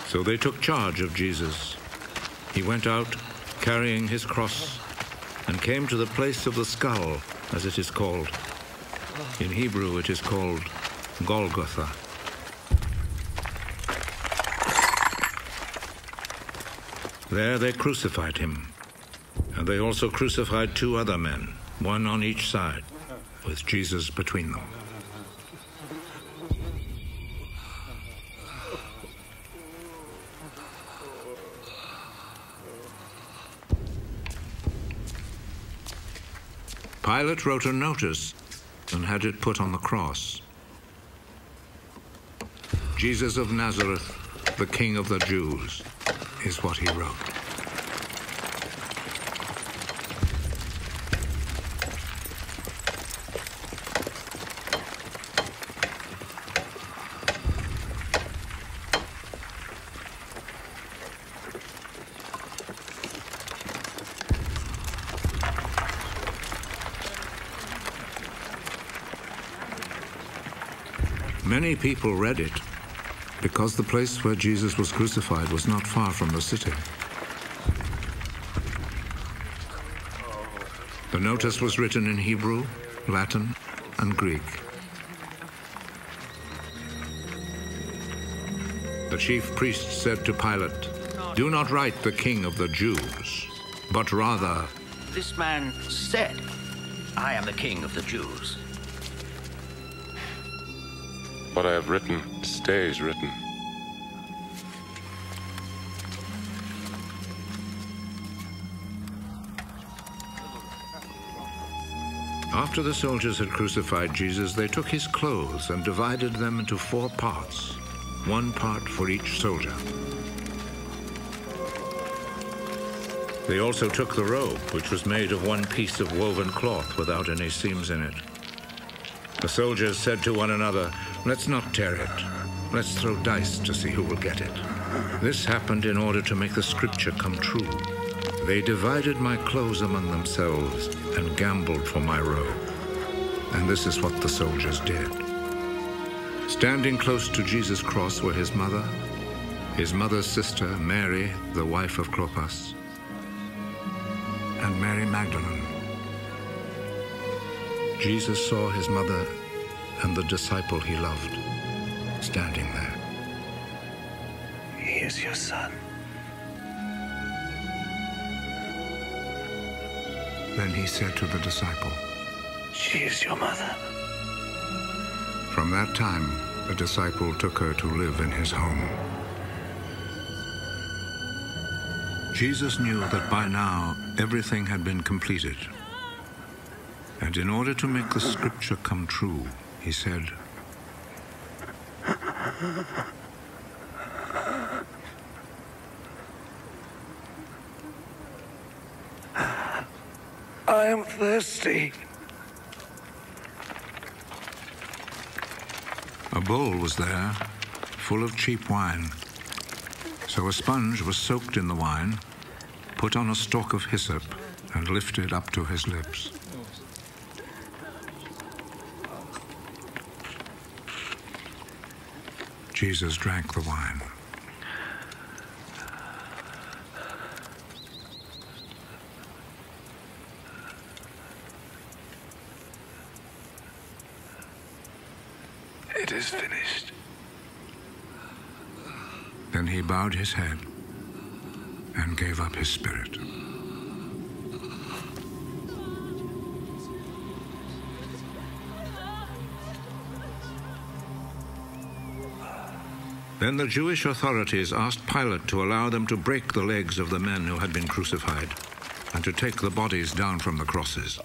So they took charge of Jesus. He went out carrying his cross and came to the place of the skull, as it is called. In Hebrew it is called Golgotha. There they crucified him, and they also crucified 2 other men, one on each side, with Jesus between them. Pilate wrote a notice and had it put on the cross. Jesus of Nazareth, the King of the Jews, is what he wrote. Many people read it because the place where Jesus was crucified was not far from the city. The notice was written in Hebrew, Latin, and Greek. The chief priest said to Pilate, "Do not write the King of the Jews, but rather..." This man said, "I am the King of the Jews." What I have written stays written. After the soldiers had crucified Jesus, they took his clothes and divided them into 4 parts, 1 part for each soldier. They also took the robe, which was made of 1 piece of woven cloth without any seams in it. The soldiers said to one another, "Let's not tear it. Let's throw dice to see who will get it." This happened in order to make the scripture come true. They divided my clothes among themselves and gambled for my robe. And this is what the soldiers did. Standing close to Jesus' cross were his mother's sister, Mary, the wife of Clopas, and Mary Magdalene. Jesus saw his mother and the disciple he loved standing there. "He is your son." Then he said to the disciple, "She is your mother." From that time, the disciple took her to live in his home. Jesus knew that by now everything had been completed. And in order to make the scripture come true, he said, "I am thirsty." A bowl was there, full of cheap wine. So a sponge was soaked in the wine, put on a stalk of hyssop, and lifted up to his lips. Jesus drank the wine. "It is finished." Then he bowed his head and gave up his spirit. Then the Jewish authorities asked Pilate to allow them to break the legs of the men who had been crucified and to take the bodies down from the crosses.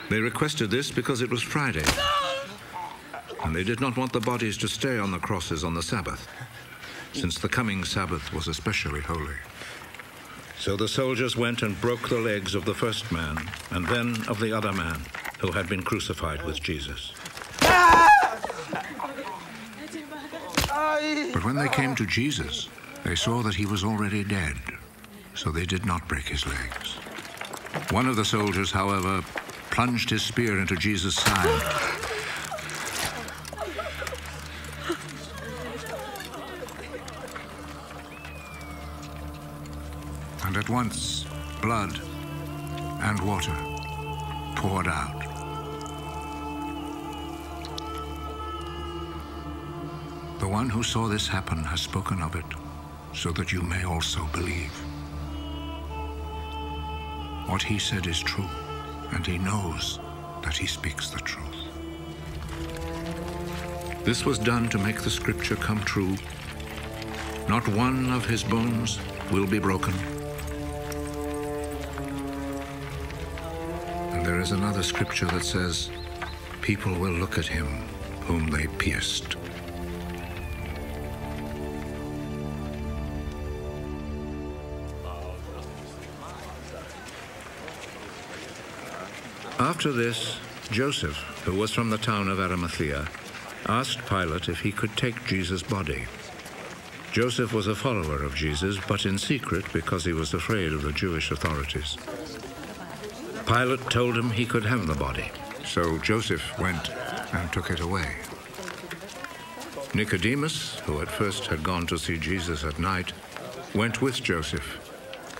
They requested this because it was Friday, and they did not want the bodies to stay on the crosses on the Sabbath, since the coming Sabbath was especially holy. So the soldiers went and broke the legs of the first man, and then of the other man who had been crucified with Jesus. But when they came to Jesus, they saw that he was already dead, so they did not break his legs. One of the soldiers, however, plunged his spear into Jesus' side, And at once, blood and water poured out. The one who saw this happen has spoken of it, so that you may also believe. What he said is true, and he knows that he speaks the truth. This was done to make the scripture come true. Not one of his bones will be broken. And there is another scripture that says, people will look at him whom they pierced. After this, Joseph, who was from the town of Arimathea, asked Pilate if he could take Jesus' body. Joseph was a follower of Jesus, but in secret because he was afraid of the Jewish authorities. Pilate told him he could have the body, so Joseph went and took it away. Nicodemus, who at first had gone to see Jesus at night, went with Joseph,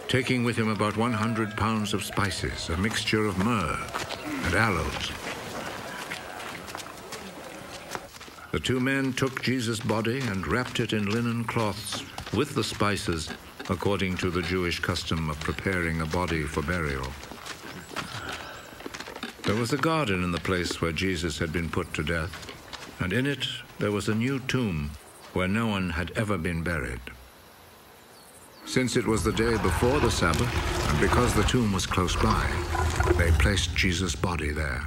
taking with him about 100 pounds of spices, a mixture of myrrh and aloes. The two men took Jesus' body and wrapped it in linen cloths with the spices, according to the Jewish custom of preparing a body for burial. There was a garden in the place where Jesus had been put to death, and in it there was a new tomb where no one had ever been buried. Since it was the day before the Sabbath, and because the tomb was close by, they placed Jesus' body there.